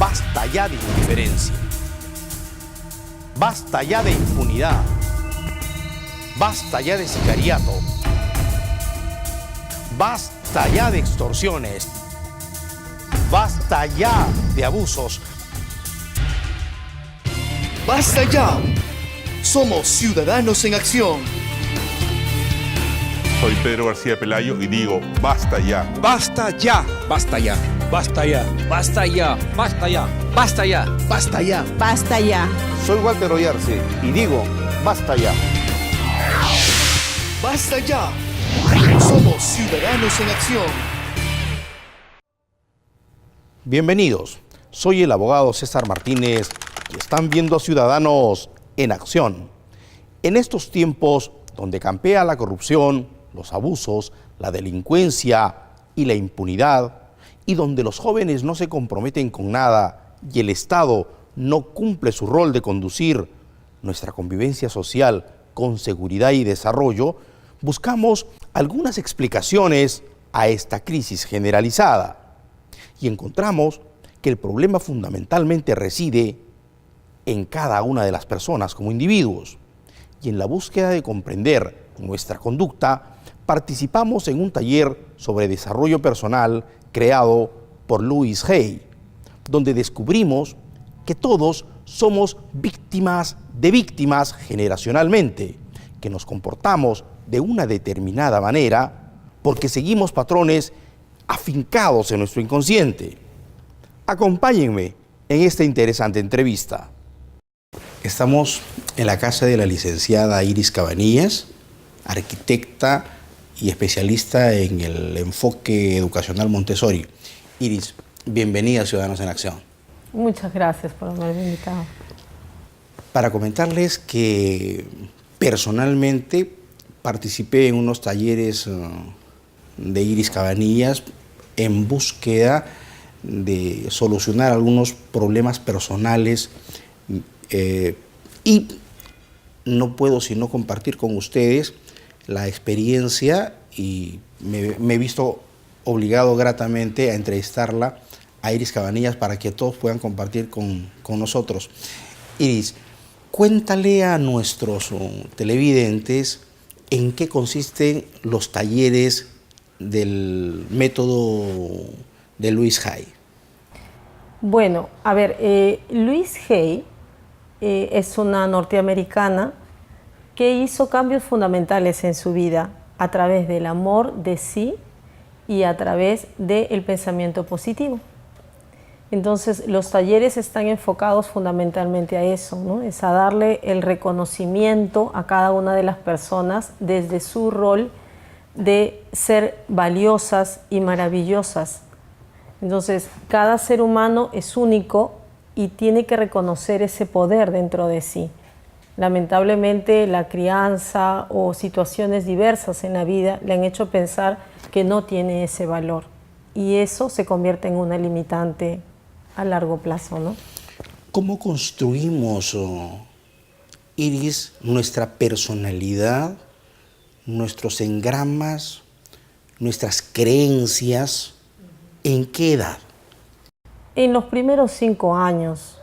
Basta ya de indiferencia. Basta ya de impunidad. Basta ya de sicariato. Basta ya de extorsiones. Basta ya de abusos. ¡Basta ya! Somos Ciudadanos en Acción. Soy Pedro García Pelayo y digo, basta ya. ¡Basta ya! Basta ya. ¡Basta ya! Basta ya. ¡Basta ya! Basta ya. ¡Basta ya! Basta ya. Soy Walter Oyarce y digo, basta ya. ¡Basta ya! Somos Ciudadanos en Acción. Bienvenidos, soy el abogado César Martínez y están viendo a Ciudadanos en Acción. En estos tiempos donde campea la corrupción, los abusos, la delincuencia y la impunidad, y donde los jóvenes no se comprometen con nada y el Estado no cumple su rol de conducir nuestra convivencia social con seguridad y desarrollo, buscamos algunas explicaciones a esta crisis generalizada. Y encontramos que el problema fundamentalmente reside en cada una de las personas como individuos. Y en la búsqueda de comprender nuestra conducta, participamos en un taller sobre desarrollo personal creado por Louise Hay, donde descubrimos que todos somos víctimas de víctimas generacionalmente, que nos comportamos de una determinada manera porque seguimos patrones afincados en nuestro inconsciente. Acompáñenme en esta interesante entrevista. Estamos en la casa de la licenciada Iris Cabanillas, arquitecta y especialista en el enfoque educacional Montessori. Iris, bienvenida a Ciudadanos en Acción. Muchas gracias por haberme invitado. Para comentarles que personalmente participé en unos talleres de Iris Cabanillas en búsqueda de solucionar algunos problemas personales y no puedo sino compartir con ustedes la experiencia y me he visto obligado gratamente a entrevistarla a Iris Cabanillas para que todos puedan compartir con nosotros. Iris, cuéntale a nuestros televidentes en qué consisten los talleres del método de Louise Hay. Bueno, a ver, Louise Hay es una norteamericana que hizo cambios fundamentales en su vida a través del amor de sí y a través del pensamiento positivo. Entonces, los talleres están enfocados fundamentalmente a eso, ¿no? Es a darle el reconocimiento a cada una de las personas desde su rol de ser valiosas y maravillosas. Entonces, cada ser humano es único y tiene que reconocer ese poder dentro de sí. Lamentablemente, la crianza o situaciones diversas en la vida le han hecho pensar que no tiene ese valor. Y eso se convierte en una limitante a largo plazo, ¿no? ¿Cómo construimos, Iris, nuestra personalidad, nuestros engramas, nuestras creencias? ¿En qué edad? En los primeros 5 años.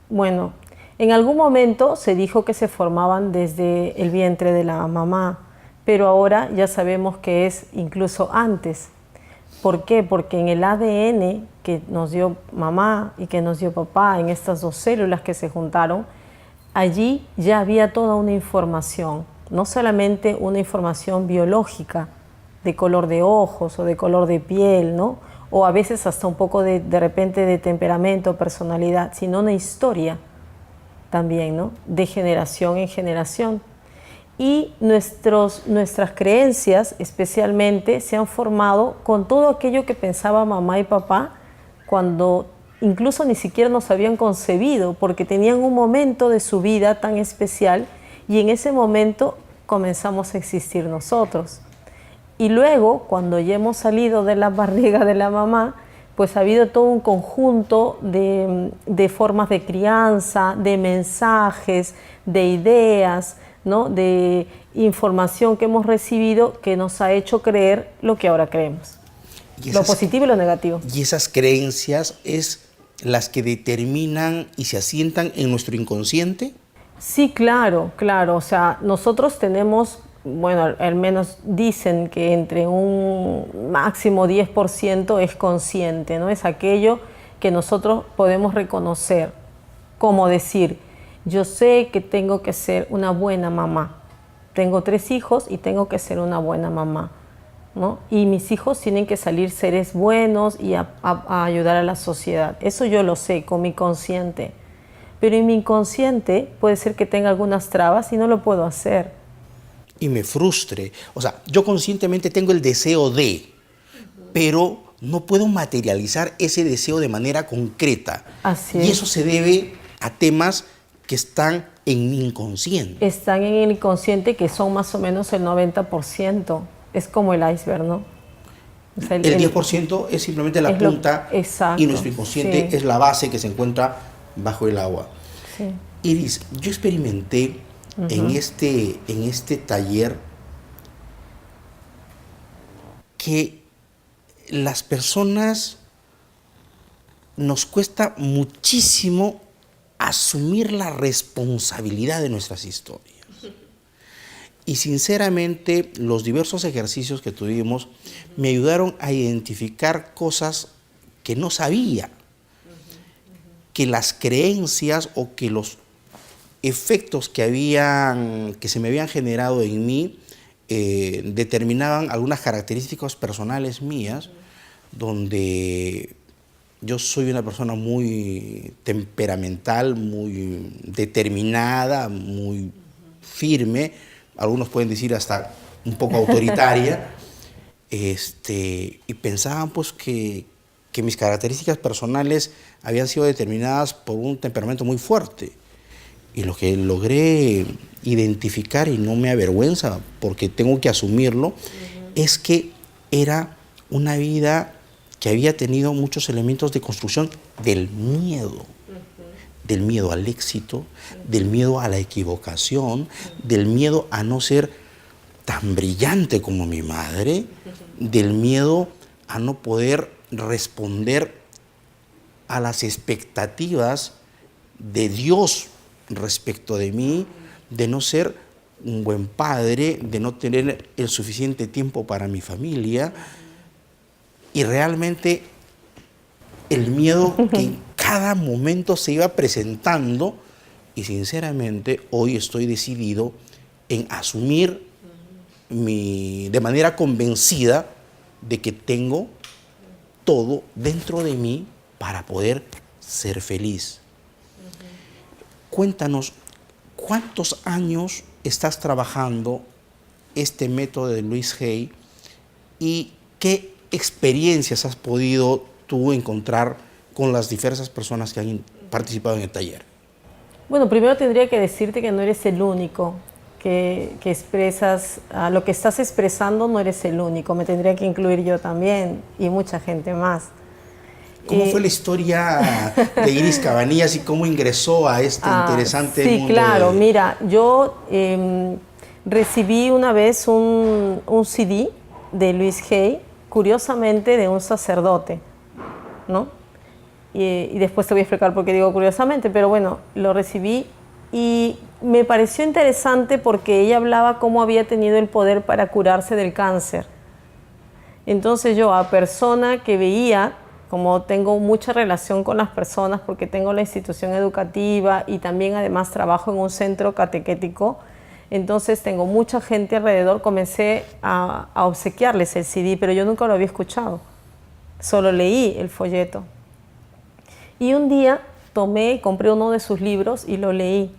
Bueno, en algún momento se dijo que se formaban desde el vientre de la mamá, pero ahora ya sabemos que es incluso antes. ¿Por qué? Porque en el ADN que nos dio mamá y que nos dio papá, en estas 2 células que se juntaron, allí ya había toda una información, no solamente una información biológica de color de ojos o de color de piel, ¿no? O a veces hasta un poco de repente de temperamento, personalidad, sino una historia también, ¿no? De generación en generación. Y nuestras creencias especialmente se han formado con todo aquello que pensaba mamá y papá cuando incluso ni siquiera nos habían concebido, porque tenían un momento de su vida tan especial y en ese momento comenzamos a existir nosotros. Y luego, cuando ya hemos salido de la barriga de la mamá, pues ha habido todo un conjunto de formas de crianza, de mensajes, de ideas, ¿no? De información que hemos recibido que nos ha hecho creer lo que ahora creemos. Lo positivo y lo negativo. Y esas creencias es las que determinan y se asientan en nuestro inconsciente? Sí, claro, claro. O sea, nosotros tenemos, bueno, al menos dicen que entre un máximo 10% es consciente, ¿no? Es aquello que nosotros podemos reconocer, como decir, yo sé que tengo que ser una buena mamá. Tengo 3 hijos y tengo que ser una buena mamá, ¿no? Y mis hijos tienen que salir seres buenos y a ayudar a la sociedad. Eso yo lo sé con mi consciente. Pero en mi inconsciente puede ser que tenga algunas trabas y no lo puedo hacer. Y me frustre. O sea, yo conscientemente tengo el deseo de, pero no puedo materializar ese deseo de manera concreta. Así y es. eso se debe a temas que están en mi inconsciente. Están en el inconsciente, que son más o menos el 90%. Es como el iceberg, ¿no? O sea, el 10% es simplemente la punta exacto, y nuestro inconsciente sí. es la base que se encuentra bajo el agua. Sí. Iris, yo experimenté en este taller que las personas nos cuesta muchísimo asumir la responsabilidad de nuestras historias. Y sinceramente, los diversos ejercicios que tuvimos me ayudaron a identificar cosas que no sabía, que las creencias o que los efectos que se me habían generado en mí determinaban algunas características personales mías, donde yo soy una persona muy temperamental, muy determinada, muy firme, algunos pueden decir hasta un poco autoritaria, y pensaban pues que mis características personales habían sido determinadas por un temperamento muy fuerte. Y lo que logré identificar, y no me avergüenza porque tengo que asumirlo, es que era una vida que había tenido muchos elementos de construcción del miedo. Del miedo al éxito, del miedo a la equivocación, del miedo a no ser tan brillante como mi madre, del miedo a no poder responder a las expectativas de Dios respecto de mí, de no ser un buen padre, de no tener el suficiente tiempo para mi familia, y realmente el miedo que en cada momento se iba presentando, y sinceramente hoy estoy decidido en asumir de manera convencida de que tengo todo dentro de mí para poder ser feliz. Cuéntanos, ¿cuántos años estás trabajando este método de Louise Hay y qué experiencias has podido tú encontrar con las diversas personas que han participado en el taller? Bueno, primero tendría que decirte que no eres el único que expresas, lo que estás expresando no eres el único, me tendría que incluir yo también y mucha gente más. ¿Cómo fue la historia de Iris Cabanillas y cómo ingresó a este interesante mundo? Sí, claro, mira, yo recibí una vez un CD de Louise Hay, curiosamente de un sacerdote, ¿no? Y después te voy a explicar por qué digo curiosamente, pero bueno, lo recibí y me pareció interesante porque ella hablaba cómo había tenido el poder para curarse del cáncer. Entonces yo, a persona que veía, como tengo mucha relación con las personas porque tengo la institución educativa y también además trabajo en un centro catequético, entonces tengo mucha gente alrededor, comencé a obsequiarles el CD, pero yo nunca lo había escuchado, solo leí el folleto. Y un día compré uno de sus libros y lo leí.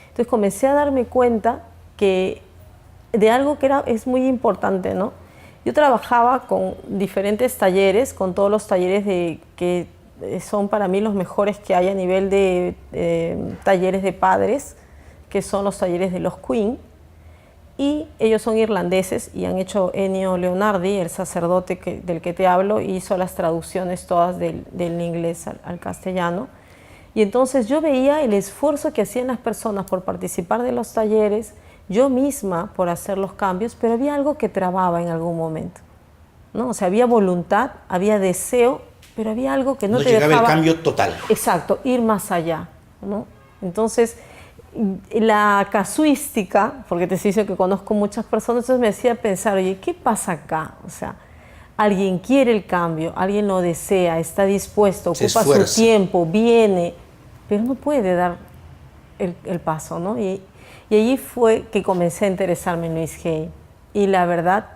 Entonces comencé a darme cuenta de algo que es muy importante, ¿no? Yo trabajaba con diferentes talleres, con todos los talleres que son para mí los mejores que hay a nivel de talleres de padres, que son los talleres de los Queen. Y ellos son irlandeses y han hecho Ennio Leonardi, el sacerdote del que te hablo, hizo las traducciones todas del inglés al castellano. Y entonces yo veía el esfuerzo que hacían las personas por participar de los talleres, yo misma por hacer los cambios, pero había algo que trababa en algún momento, ¿no? O sea, había voluntad, había deseo, pero había algo que no te llegaba dejaba... el cambio total. Exacto, ir más allá, ¿no? Entonces, la casuística, porque te dice que conozco muchas personas, entonces me hacía pensar, oye, ¿qué pasa acá? O sea, alguien quiere el cambio, alguien lo desea, está dispuesto, ocupa su tiempo, viene, pero no puede dar el paso, ¿no? Y allí fue que comencé a interesarme en Louise Hay. Y la verdad,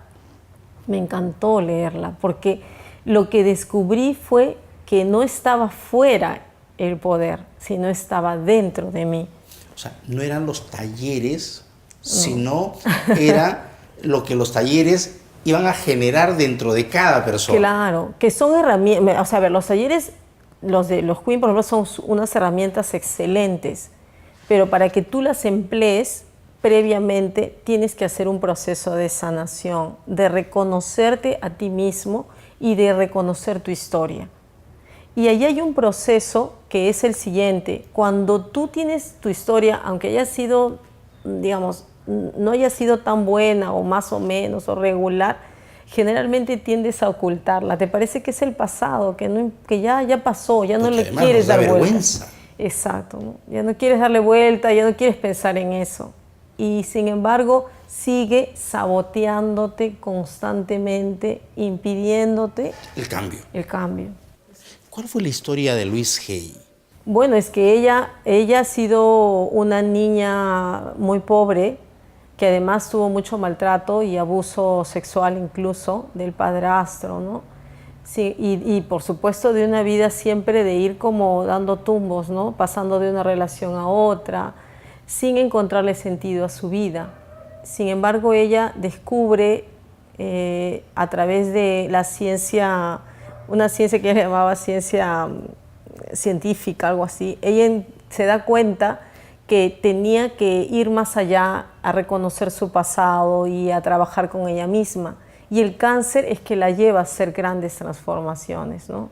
me encantó leerla, porque lo que descubrí fue que no estaba fuera el poder, sino estaba dentro de mí. O sea, no eran los talleres, sino era lo que los talleres iban a generar dentro de cada persona. Claro, que son herramientas, o sea, a ver, los talleres, los de los Queen, por ejemplo, son unas herramientas excelentes, pero para que tú las emplees, previamente tienes que hacer un proceso de sanación, de reconocerte a ti mismo y de reconocer tu historia. Y ahí hay un proceso que es el siguiente: cuando tú tienes tu historia, aunque haya sido, digamos, no haya sido tan buena o más o menos o regular, generalmente tiendes a ocultarla. Te parece que es el pasado, que ya pasó, ya no le quieres dar vuelta. Exacto, ¿no? Ya no quieres darle vuelta, ya no quieres pensar en eso. Y sin embargo, sigue saboteándote constantemente, impidiéndote el cambio. El cambio. ¿Cuál fue la historia de Louise Hay? Bueno, es que ella ha sido una niña muy pobre, que además tuvo mucho maltrato y abuso sexual incluso del padrastro, ¿no? Sí, y por supuesto de una vida siempre de ir como dando tumbos, ¿no? Pasando de una relación a otra, sin encontrarle sentido a su vida. Sin embargo, ella descubre a través de la ciencia, una ciencia que ella llamaba ciencia científica, algo así, ella se da cuenta que tenía que ir más allá a reconocer su pasado y a trabajar con ella misma. Y el cáncer es que la lleva a hacer grandes transformaciones, ¿no?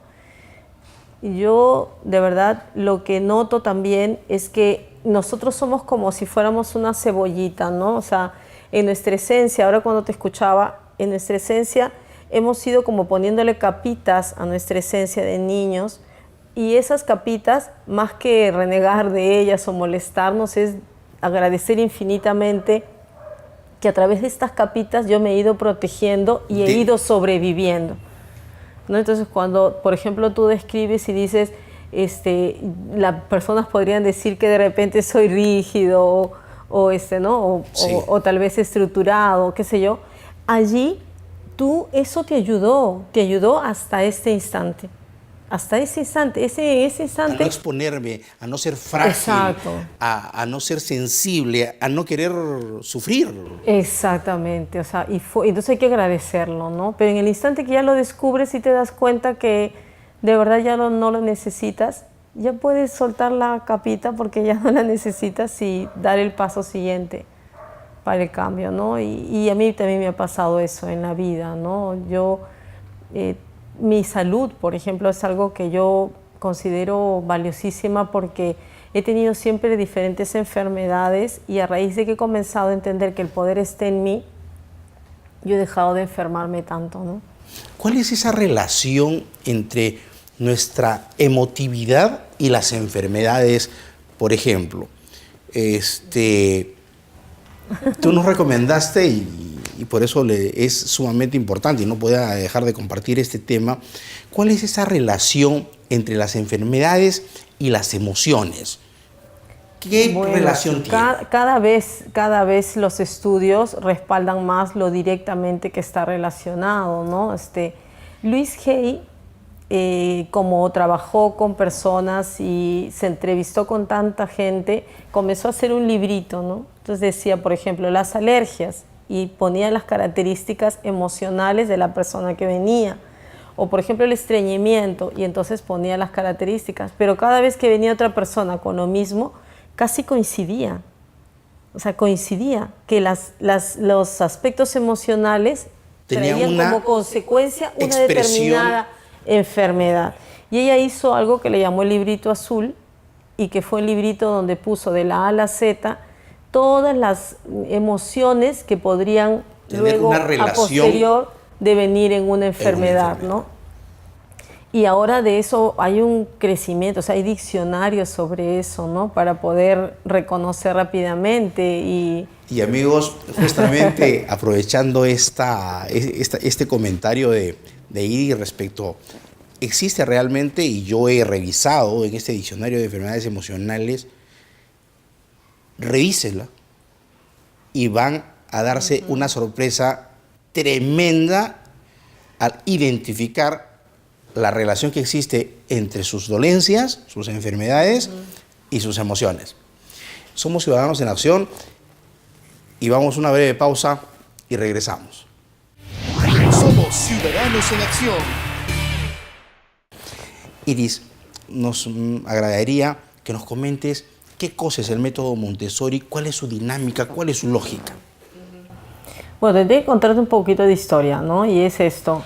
Y yo, de verdad, lo que noto también es que nosotros somos como si fuéramos una cebollita, ¿no? O sea, en nuestra esencia, ahora cuando te escuchaba, en nuestra esencia hemos ido como poniéndole capitas a nuestra esencia de niños, y esas capitas, más que renegar de ellas o molestarnos, es agradecer infinitamente que a través de estas capitas yo me he ido protegiendo y he ido sobreviviendo, ¿no? Entonces, cuando, por ejemplo, tú describes y dices, las personas podrían decir que de repente soy rígido o tal vez estructurado, qué sé yo, allí eso te ayudó hasta este instante. Hasta ese instante, ese instante... A no exponerme, a no ser frágil, exacto, a no ser sensible, a no querer sufrir. Exactamente, o sea, entonces hay que agradecerlo, ¿no? Pero en el instante que ya lo descubres y te das cuenta que de verdad ya no lo necesitas, ya puedes soltar la capita porque ya no la necesitas y dar el paso siguiente para el cambio, ¿no? Y a mí también me ha pasado eso en la vida, ¿no? Mi salud, por ejemplo, es algo que yo considero valiosísima porque he tenido siempre diferentes enfermedades y a raíz de que he comenzado a entender que el poder está en mí, yo he dejado de enfermarme tanto, ¿no? ¿Cuál es esa relación entre nuestra emotividad y las enfermedades? Por ejemplo, tú nos recomendaste y por eso es sumamente importante y no podía dejar de compartir este tema. ¿Cuál es esa relación entre las enfermedades y las emociones? ¿Qué relación tiene? Cada vez los estudios respaldan más lo directamente que está relacionado, ¿no? Louise Hay, como trabajó con personas y se entrevistó con tanta gente, comenzó a hacer un librito, ¿no? Entonces decía, por ejemplo, las alergias, y ponía las características emocionales de la persona que venía. O por ejemplo el estreñimiento, y entonces ponía las características. Pero cada vez que venía otra persona con lo mismo, casi coincidía. O sea, coincidía que los aspectos emocionales traían como consecuencia una determinada enfermedad. Y ella hizo algo que le llamó el librito azul, y que fue el librito donde puso de la A a la Z todas las emociones que podrían tener luego, a posterior, devenir en una enfermedad, ¿no? Y ahora de eso hay un crecimiento, o sea, hay diccionarios sobre eso, ¿no? Para poder reconocer rápidamente Y amigos, justamente aprovechando este comentario de Iris respecto, existe realmente, y yo he revisado en este diccionario de enfermedades emocionales, revísela y van a darse una sorpresa tremenda al identificar la relación que existe entre sus dolencias, sus enfermedades y sus emociones. Somos Ciudadanos en Acción y vamos a una breve pausa y regresamos. Somos Ciudadanos en Acción. Iris, nos agradaría que nos comentes qué cosa es el método Montessori, cuál es su dinámica, cuál es su lógica. Bueno, tendré que contarte un poquito de historia, ¿no? Y es esto.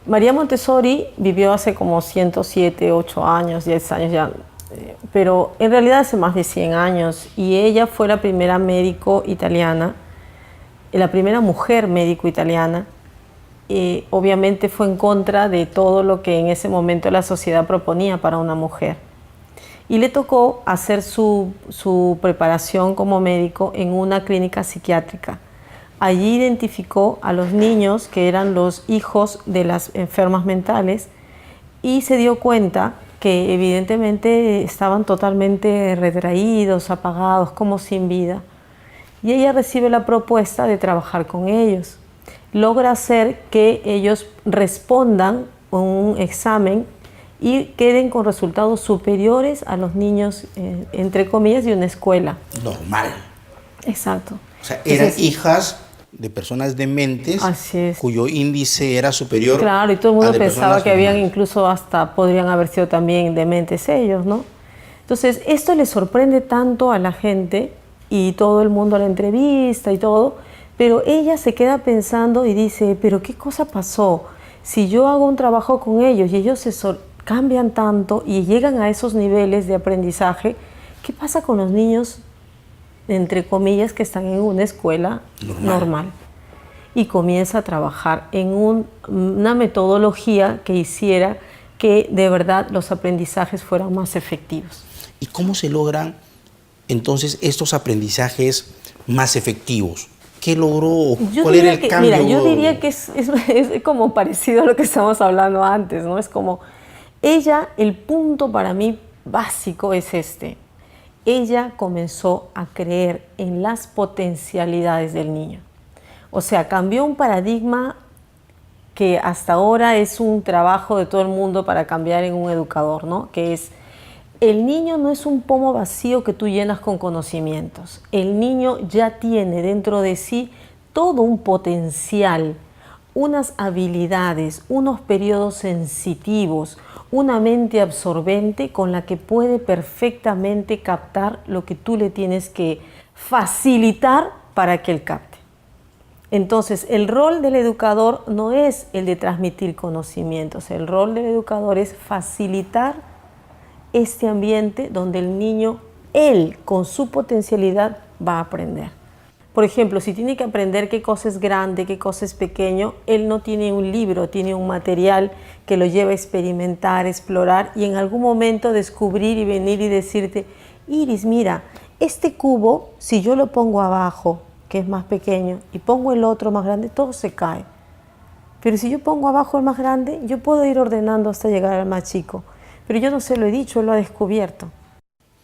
María Montessori vivió hace como 107, 8 años, 10 años ya, pero en realidad hace más de 100 años. Y ella fue la primera médico italiana, la primera mujer médico italiana. Obviamente fue en contra de todo lo que en ese momento la sociedad proponía para una mujer. Y le tocó hacer su preparación como médico en una clínica psiquiátrica. Allí identificó a los niños que eran los hijos de las enfermas mentales y se dio cuenta que evidentemente estaban totalmente retraídos, apagados, como sin vida. Y ella recibe la propuesta de trabajar con ellos. Logra hacer que ellos respondan un examen y queden con resultados superiores a los niños, entre comillas, de una escuela. Normal. Exacto. O sea, eran Entonces, hijas de personas dementes así es. cuyo índice era superior. Claro, y todo el al mundo de pensaba personas que habían normales. incluso hasta, podrían haber sido también dementes ellos, ¿no? Entonces, esto le sorprende tanto a la gente y todo el mundo a la entrevista y todo, pero ella se queda pensando y dice, pero ¿qué cosa pasó? Si yo hago un trabajo con ellos y ellos cambian tanto y llegan a esos niveles de aprendizaje, ¿qué pasa con los niños, entre comillas, que están en una escuela normal? Y comienza a trabajar en una metodología que hiciera que de verdad los aprendizajes fueran más efectivos. ¿Y cómo se logran entonces estos aprendizajes más efectivos? ¿Qué logró? ¿Cuál era el cambio? Mira, yo diría que es como parecido a lo que estamos hablando antes, ¿no? Es como, el punto para mí básico es este. Ella comenzó a creer en las potencialidades del niño. O sea, cambió un paradigma que hasta ahora es un trabajo de todo el mundo para cambiar en un educador, ¿no? Que es, el niño no es un pomo vacío que tú llenas con conocimientos. El niño ya tiene dentro de sí todo un potencial, unas habilidades, unos periodos sensitivos, una mente absorbente con la que puede perfectamente captar lo que tú le tienes que facilitar para que él capte. Entonces, el rol del educador no es el de transmitir conocimientos, el rol del educador es facilitar este ambiente donde el niño, él, con su potencialidad, va a aprender. Por ejemplo, si tiene que aprender qué cosa es grande, qué cosa es pequeño, él no tiene un libro, tiene un material que lo lleva a experimentar, explorar y en algún momento descubrir y venir y decirte, Iris, mira, este cubo, si yo lo pongo abajo, que es más pequeño, y pongo el otro más grande, todo se cae. Pero si yo pongo abajo el más grande, yo puedo ir ordenando hasta llegar al más chico. Pero yo no se lo he dicho, él lo ha descubierto.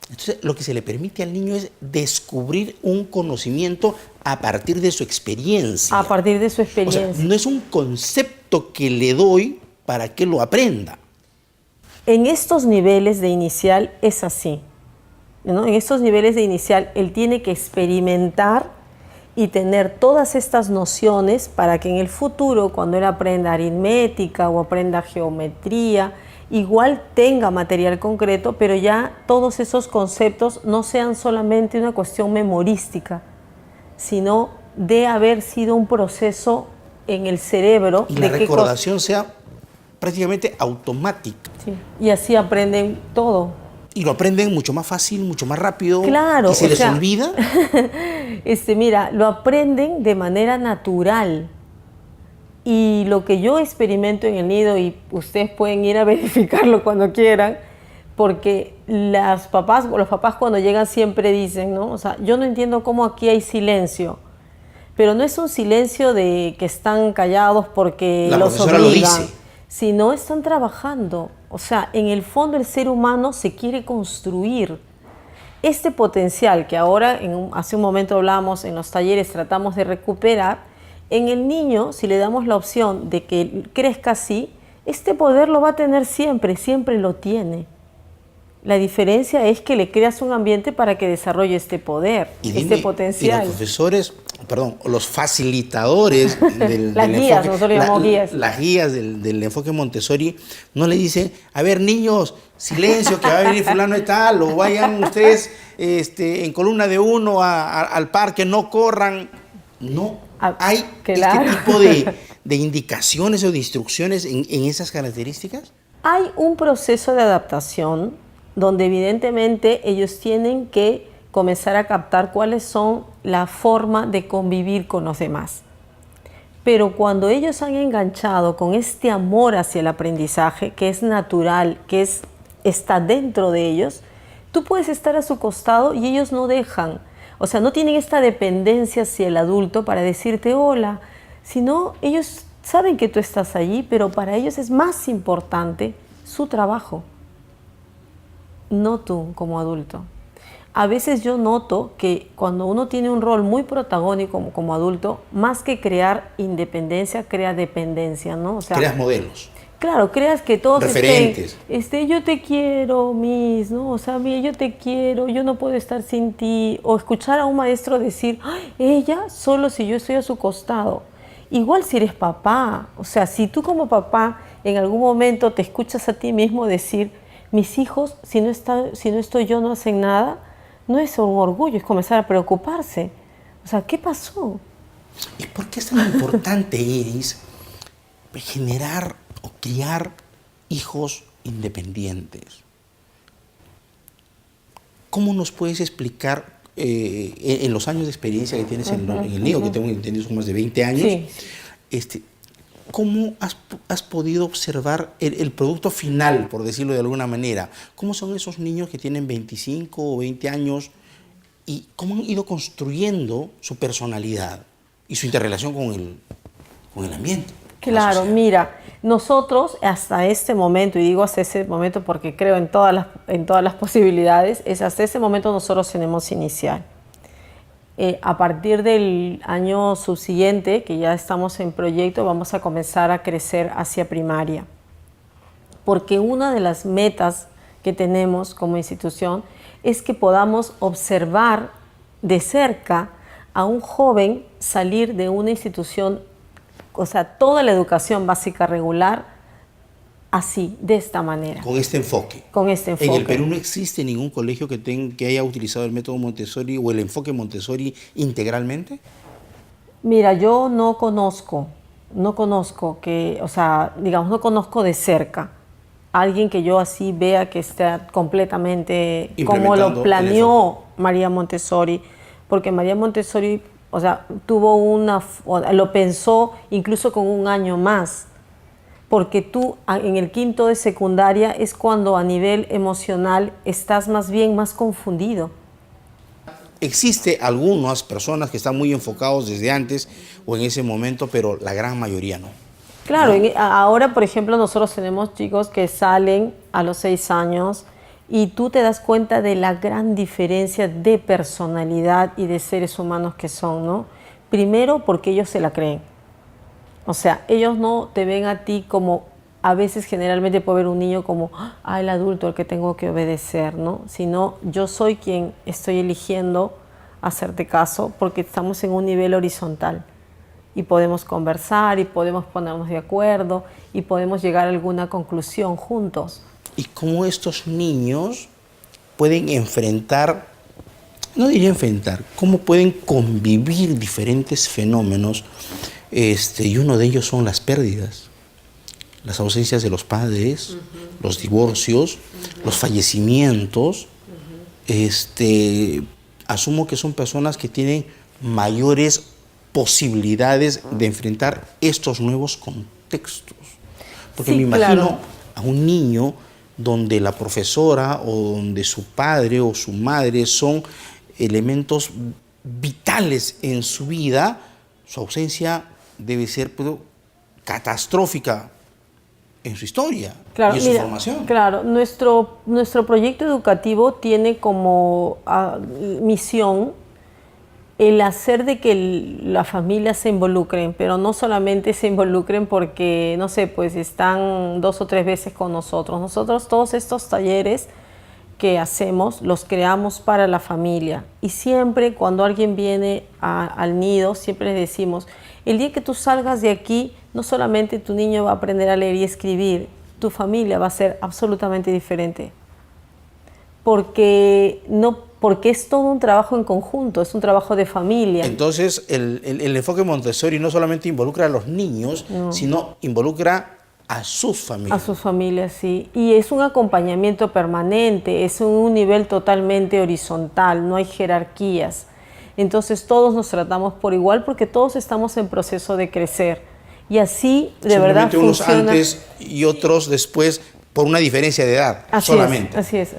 Entonces, lo que se le permite al niño es descubrir un conocimiento a partir de su experiencia. A partir de su O experiencia. sea, no es un concepto que le doy para que lo aprenda. En estos niveles de inicial es así, ¿no? En estos niveles de inicial él tiene que experimentar y tener todas estas nociones para que en el futuro, cuando él aprenda aritmética o aprenda geometría, igual tenga material concreto, pero ya todos esos conceptos no sean solamente una cuestión memorística, sino de haber sido un proceso en el cerebro. Y la recordación sea prácticamente automática. Sí, y así aprenden todo. Y lo aprenden mucho más fácil, mucho más rápido. Claro, y se o les sea, olvida. Mira, lo aprenden de manera natural. Y lo que yo experimento en el nido, y ustedes pueden ir a verificarlo cuando quieran, porque los papás cuando llegan siempre dicen, ¿no? O sea, yo no entiendo cómo aquí hay silencio, pero no es un silencio de que están callados porque La los profesora obligan, lo dice. sino están trabajando. O sea, en el fondo el ser humano se quiere construir. Este potencial que ahora, hace un momento hablábamos en los talleres, tratamos de recuperar, en el niño, si le damos la opción de que crezca así, este poder lo va a tener siempre, siempre lo tiene. La diferencia es que le creas un ambiente para que desarrolle este poder, este potencial. Y los profesores, perdón, los facilitadores del Las guías, enfoque, nosotros llamamos guías. Las guías del enfoque Montessori no le dicen, a ver niños, silencio, que va a venir fulano y tal, o vayan ustedes en columna de uno al parque, no corran. No, hay claro. este tipo de indicaciones o de instrucciones en esas características. Hay un proceso de adaptación donde evidentemente ellos tienen que comenzar a captar cuáles son la forma de convivir con los demás. Pero cuando ellos han enganchado con este amor hacia el aprendizaje, que es natural, que está dentro de ellos, tú puedes estar a su costado y ellos no dejan. O sea, no tienen esta dependencia hacia el adulto para decirte hola, sino ellos saben que tú estás allí, pero para ellos es más importante su trabajo, no tú como adulto. A veces yo noto que cuando uno tiene un rol muy protagónico como adulto, más que crear independencia, crea dependencia, ¿no? O sea, creas modelos. Claro, creas que todos referentes. Yo te quiero, Miss, ¿no? O sea, mira, yo te quiero, yo no puedo estar sin ti. O escuchar a un maestro decir, ay, ella solo si yo estoy a su costado. Igual si eres papá, o sea, si tú como papá en algún momento te escuchas a ti mismo decir, mis hijos, si no estoy yo, no hacen nada, no es un orgullo, es comenzar a preocuparse. O sea, ¿qué pasó? ¿Y por qué es tan importante, Iris, generar o criar hijos independientes? ¿Cómo nos puedes explicar en los años de experiencia que tienes en el nido, que tengo entendido son más de 20 años, sí. ¿Cómo has podido observar el producto final, por decirlo de alguna manera? ¿Cómo son esos niños que tienen 25 o 20 años y cómo han ido construyendo su personalidad y su interrelación con el ambiente? Claro, mira, nosotros hasta este momento, y digo hasta ese momento porque creo en todas las posibilidades, hasta ese momento nosotros tenemos inicial. A partir del año subsiguiente, que ya estamos en proyecto, vamos a comenzar a crecer hacia primaria. Porque una de las metas que tenemos como institución es que podamos observar de cerca a un joven salir de una institución, o sea, toda la educación básica regular, así, de esta manera. Con este enfoque. Con este enfoque. En el Perú no existe ningún colegio que haya utilizado el método Montessori o el enfoque Montessori integralmente. Mira, yo no conozco que, o sea, digamos, no conozco de cerca alguien que yo así vea que está completamente como lo planeó María Montessori, porque María Montessori, o sea, lo pensó incluso con un año más. Porque tú en el quinto de secundaria es cuando a nivel emocional estás más confundido. Existe algunas personas que están muy enfocados desde antes o en ese momento, pero la gran mayoría no. Claro, ahora por ejemplo nosotros tenemos chicos que salen a los 6 años y tú te das cuenta de la gran diferencia de personalidad y de seres humanos que son, ¿no? Primero porque ellos se la creen. O sea, ellos no te ven a ti como, a veces generalmente puede ver un niño como, el adulto al que tengo que obedecer, ¿no? Sino yo soy quien estoy eligiendo hacerte caso porque estamos en un nivel horizontal y podemos conversar y podemos ponernos de acuerdo y podemos llegar a alguna conclusión juntos. ¿Y cómo estos niños pueden enfrentar, no diría enfrentar, cómo pueden convivir diferentes fenómenos? Y uno de ellos son las pérdidas, las ausencias de los padres, los divorcios, los fallecimientos. Asumo que son personas que tienen mayores posibilidades de enfrentar estos nuevos contextos? Porque Sí, me imagino claro. a un niño donde la profesora o donde su padre o su madre son elementos vitales en su vida, su ausencia debe ser pues, catastrófica en su historia Claro, y en su mira, formación. claro, nuestro proyecto educativo tiene como misión el hacer de que las familias se involucren, pero no solamente se involucren porque, no sé, pues están 2 o 3 veces con nosotros. Nosotros todos estos talleres que hacemos los creamos para la familia. Y siempre cuando alguien viene al nido, siempre les decimos, el día que tú salgas de aquí, no solamente tu niño va a aprender a leer y escribir, tu familia va a ser absolutamente diferente. Porque es todo un trabajo en conjunto, es un trabajo de familia. Entonces, el enfoque Montessori no solamente involucra a los niños, sino involucra a sus familias. A sus familias, sí. Y es un acompañamiento permanente, es un nivel totalmente horizontal, no hay jerarquías. Entonces todos nos tratamos por igual porque todos estamos en proceso de crecer. Y así de verdad unos funciona. antes y otros después por una diferencia de edad Así solamente. así es,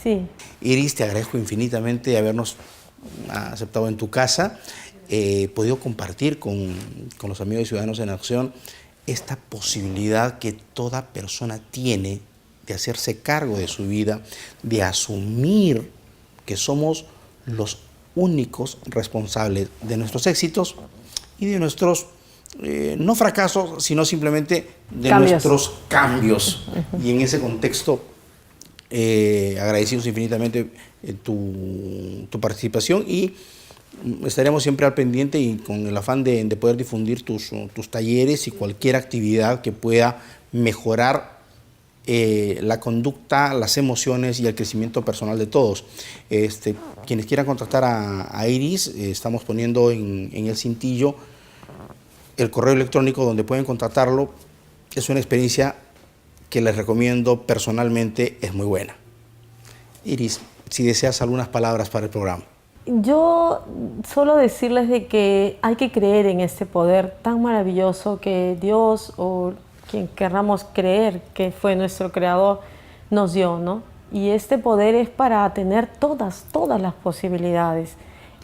sí. Iris, te agradezco infinitamente habernos aceptado en tu casa. He podido compartir con los amigos de Ciudadanos en Acción esta posibilidad que toda persona tiene de hacerse cargo de su vida, de asumir que somos los únicos responsables de nuestros éxitos y de nuestros, no fracasos, sino simplemente de nuestros cambios. Y en ese contexto, agradecidos infinitamente tu participación y estaremos siempre al pendiente y con el afán de poder difundir tus talleres y cualquier actividad que pueda mejorar la conducta, las emociones y el crecimiento personal de todos. Quienes quieran contactar a Iris, estamos poniendo en el cintillo el correo electrónico donde pueden contactarlo. Es una experiencia que les recomiendo personalmente, es muy buena. Iris, si deseas algunas palabras para el programa. Yo solo decirles de que hay que creer en este poder tan maravilloso que Dios o quien querramos creer que fue nuestro creador nos dio, ¿no? Y este poder es para tener todas las posibilidades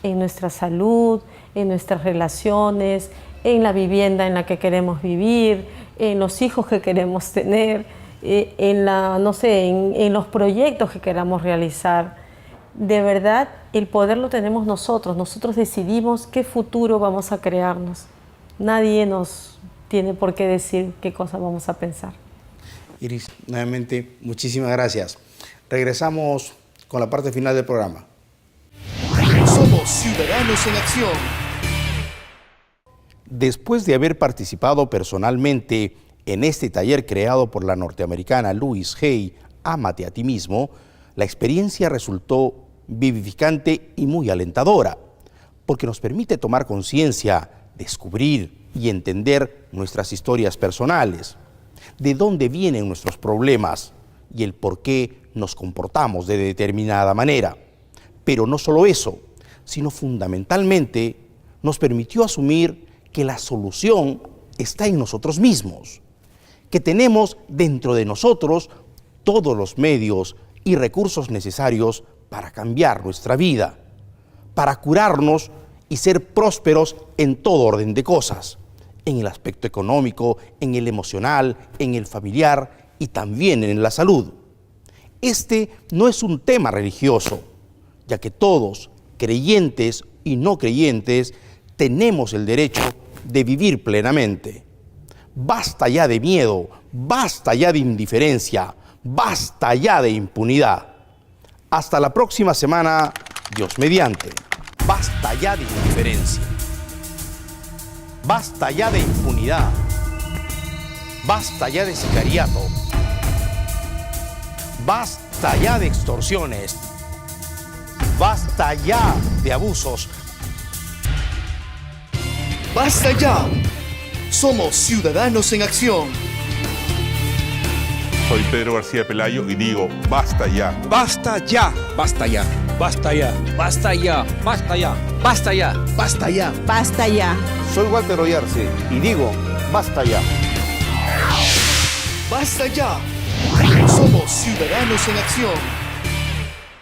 en nuestra salud, en nuestras relaciones, en la vivienda en la que queremos vivir, en los hijos que queremos tener, en los proyectos que queramos realizar. De verdad, el poder lo tenemos nosotros. Nosotros decidimos qué futuro vamos a crearnos. Nadie nos tiene por qué decir qué cosa vamos a pensar. Iris, nuevamente, muchísimas gracias. Regresamos con la parte final del programa. Somos Ciudadanos en Acción. Después de haber participado personalmente en este taller creado por la norteamericana Louise Hay, Ámate a ti mismo, la experiencia resultó vivificante y muy alentadora, porque nos permite tomar conciencia, descubrir y entender nuestras historias personales, de dónde vienen nuestros problemas y el por qué nos comportamos de determinada manera. Pero no solo eso, sino fundamentalmente nos permitió asumir que la solución está en nosotros mismos, que tenemos dentro de nosotros todos los medios y recursos necesarios para cambiar nuestra vida, para curarnos y ser prósperos en todo orden de cosas, en el aspecto económico, en el emocional, en el familiar y también en la salud. Este no es un tema religioso, ya que todos, creyentes y no creyentes, tenemos el derecho de vivir plenamente. Basta ya de miedo, basta ya de indiferencia, basta ya de impunidad. Hasta la próxima semana, Dios mediante. Basta ya de indiferencia. Basta ya de impunidad. Basta ya de sicariato. Basta ya de extorsiones. Basta ya de abusos. ¡Basta ya! Somos Ciudadanos en Acción. Soy Pedro García Pelayo y digo, basta ya. Basta ya, basta ya. Basta ya. Basta ya. Basta ya. Basta ya. Basta ya. Basta ya. Soy Walter Oyarce y digo, basta ya. Basta ya. Somos Ciudadanos en Acción.